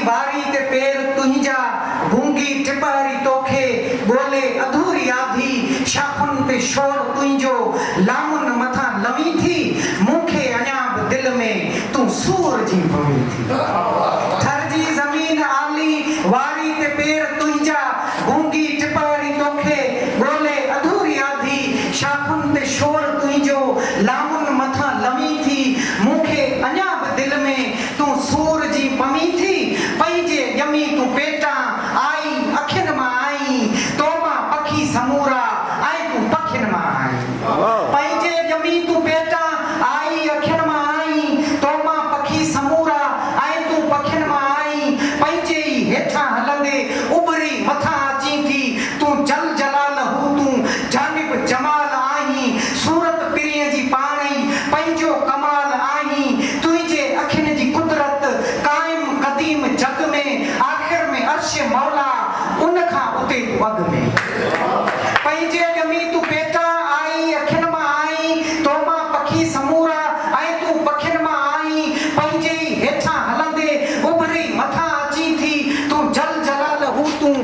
वारी ते पेर तुंहिंजा गूंगी टिपारी तोखे बोले अधूरी आधी शाखुन ते शोर तुंहिंजो लामुन मथा लमी थी मूंखे अञा बि दिल में तूं सूर जी भमी थी थर जी ज़मीन आली वारी ते पेर तुंहिंजा गूंगी टिपारी तोखे बोले अधूरी आधी शाखुन ते शोर तुंहिंजो लामुन मथा लमी थी मूंखे अञा बि दिल में तूं सूर जी पमी थी पंहिंजे ॼमी तूं पेटा आई अखियुनि मां आई तो मां पखी समूरा आई तूं पखियुनि मां आई पंहिंजे ॼमी तूं पेटा आई अखियुनि मां आई तो मां पखी समूरा आई तूं पखियुनि मां आई पंहिंजे ई हेठां हलंदे उभरी मथां अची थी तूं जल जलाल हू तूं जानिब जमाल आहीं सूरत पिरीअ जी पाण ई पंहिंजो कमाल आहीं तुंहिंजे अखियुनि जी कुदरत काइम कदीम जग में आख़िर में अर्श मौला उन खां उते तूं अॻ में पंहिंजे ॼमी तूं पेटा आई अखियुनि मां आई तो मां पखी समूरा आई तूं पखियुनि मां आई पंहिंजे ई हेठां हलंदे उभरी मथां अची थी तूं जल जलाल हू तूं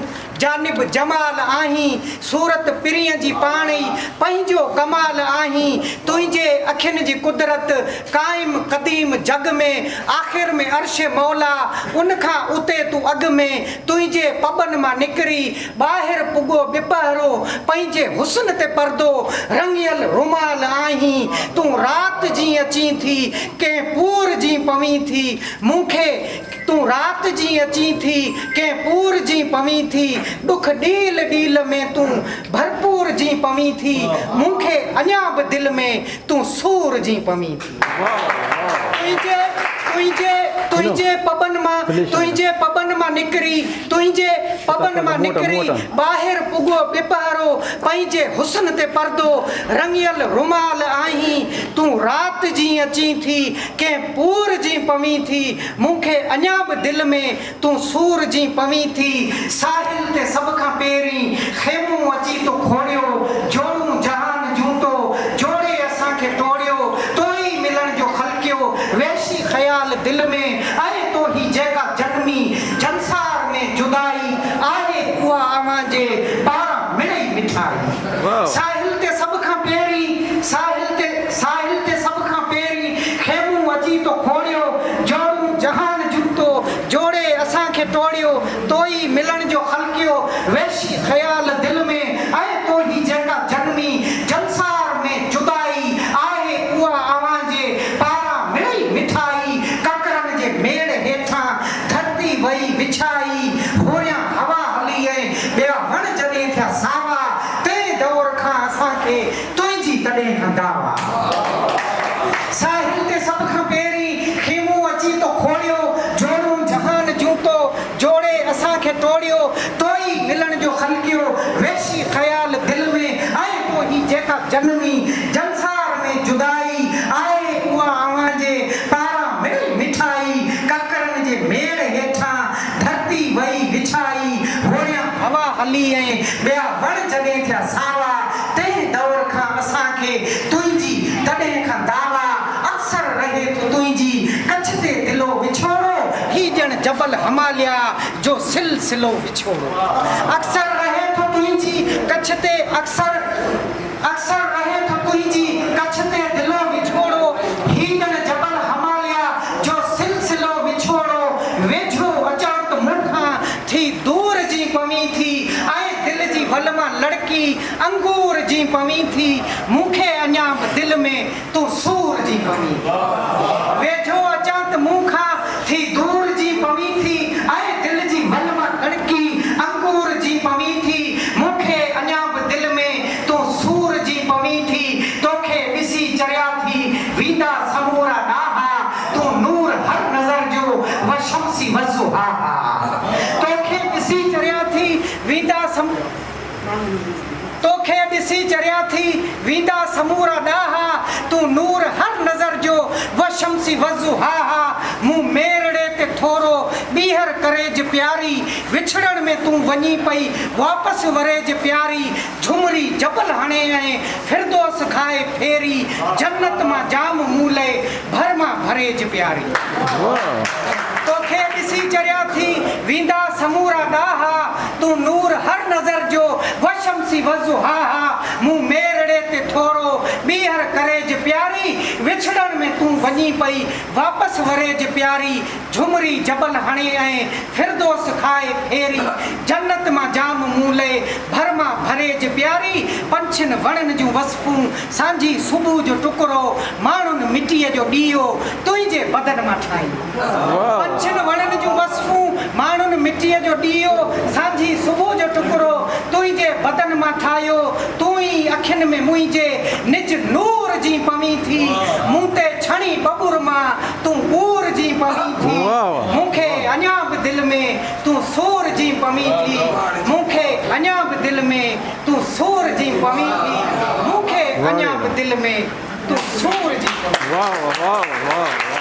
जानिब जमाल आहीं सूरत पिरीअ जी पाण ई पंहिंजो कमाल आहीं तुंहिंजे अखियुनि जी कुदरत काइम कदीम जग में आख़िर में अर्श मौला उन खां उते तूं अॻ में तुंहिंजे पबनि मां निकिरी ॿाहिरि पुॻो ॿिपहरो पंहिंजे हुस्न ते परदो रंगियल रुमाल आहीं तूं राति जी अची थी कंहिं पूर जी पवी थी मूंखे तूं राति जी अची थी कंहिं पूर जी पवी थी दुख ॾील ॾील में तूं भरपूर जी पवी थी मूंखे अञा बि दिल में तूं सूर जी पवी थी तुंहिंजे पबनि मां निकिरी ॿाहिरि पुॻो ॿिपहरो पंहिंजे हुस्न ते परदो रंगियल रुमाल आहीं तूं राति जी अची थी कंहिं पूर जी पवी थी मूंखे अञा बि दिल में तूं सूर जी पवी थी साहिल ते सभ खां पहिरीं ख़ेमो अची तो खोड़ियो जोड़ूं जहान जूतो जोड़े असांखे तोड़ियो तो ई मिलण जो ख़लकियो वैशी ख़याल दिल में आहे तो ही जेका जन्मी जंसार में जुदाई आहे उहा अवां जे पारां मिड़ई मिठाई साहिल ते सभ खां पहिरीं ख़ेमो अची तो खोड़ियो जोड़ूं जहान जूतो जोड़े असांखे तोड़ियो तो ई मिलण जो ख़लकियो वैशी ख़याल दिल में आहे तो ही जेका जन्मी जंसार में जुदाई आहे उहा अवां जे पारां मिड़ई मिठाई ककरनि जे मेड़ हेठां धरती वई विछाई होरियां हवा हली ऐं ॿिया वण जॾहिं थिया सावा तंहिं दौर खां असांखे तुंहिंजी तॾहिं खां दावा साहिल ते सभ खां पहिरीं ख़ेमो अची तो खोड़ियो जोड़ूं जहान जूतो जोड़े असांखे तोड़ियो तो ई मिलण जो ख़लकियो वैशी ख़याल दिल में आहे तो ही जेका जन्मी जंसार में जुदाई आहे उहा अवां जे पारां मिड़ई मिठाई ककरनि जे मेड़ हेठां धरती वई विछाई होरियां हवा हली ऐं ॿिया वण जॾहिं थिया सावा तंहिं दौर खां असांखे तुंहिंजी तॾहिं खां दावा अक्सर रहे तो तुंहिंजी कच्छ ते दिलो विछोड़ो ही ॼण जबल हिमालया जो सिलसिलो विछोड़ो अक्सर रहे तो तुंहिंजी कच्छ ते अक्सर रहे तो तुंहिंजी कच्छ ते दिलो विछोड़ो ही ॼण जबल हिमालया जो सिलसिलो विछोड़ो वेझो अचां त मूंखां थी दूर जी पवी थी ऐं दिल जी वल मां लड़की अंगूर जी पवी थी मूंखे अञा बि दिल में तूं सूर जी पवी वेझो अचां त मूंखां थी दूर जी पवी थी ऐं दिल जी वल मां लड़की अंगूर जी पवी थी मूंखे अञा बि दिल में तूं सूर जी पवी थी तोखे ॾिसी चरिया थी वींदा समूरा ॾाहा तूं नूर हर नज़र जो व शम्सी वज़ुहा तोखे ॾिसी चरिया थी वींदा समूरा ॾाहा तूं नूर हर नज़र जो व शम्सी वज़ुहा मूं मेरड़े ते थोरो ॿीहर करेज प्यारी विछड़ण में तूं वञी पई वापसि वरेज प्यारी झुमरी जबल हणे ऐं फिरदौस खाए फेरी जन्नत मां जाम मूले भर मां भरेज प्यारी तोखे ॾिसी चरिया थी समूरा दाहा तू नूर हर नजर जो वशमसी वजुहा मुंह मेरड़े ते थोरो बीहर करेज प्यारी विछड़न में तू वनी पई वापस वरेज प्यारी झुमरी जबल हणे ऐं फिरदोस खाए फेरी जन्नत मां जाम मूले भरमा भरेज प्यारी पंछिन वणन जूं वसफूं सांझी सुबुह जो टुकरो माण्हुनि मिटीअ जो ॾीओ तुंहिंजे बदन मां ठाही पंछिन वणन जूं वसफूं माण्हुनि मिटीअ जो ॾीओ सांझी सुबुह जो टुकरो तुंहिंजे बदन मां ठाहियो तूं ई अखियुनि में मुंहिंजे निज नूर जी पवी थी मूं ते छणी बबुर मां तूं ऊर जी पवी थी मूंखे अञा बि दिलि में तूं सूर जी पवी थी मूंखे अञा बि दिलि में तूं सूर जी पवी थी मूंखे अञा बि दिलि में तूं सूर जी पवी थी।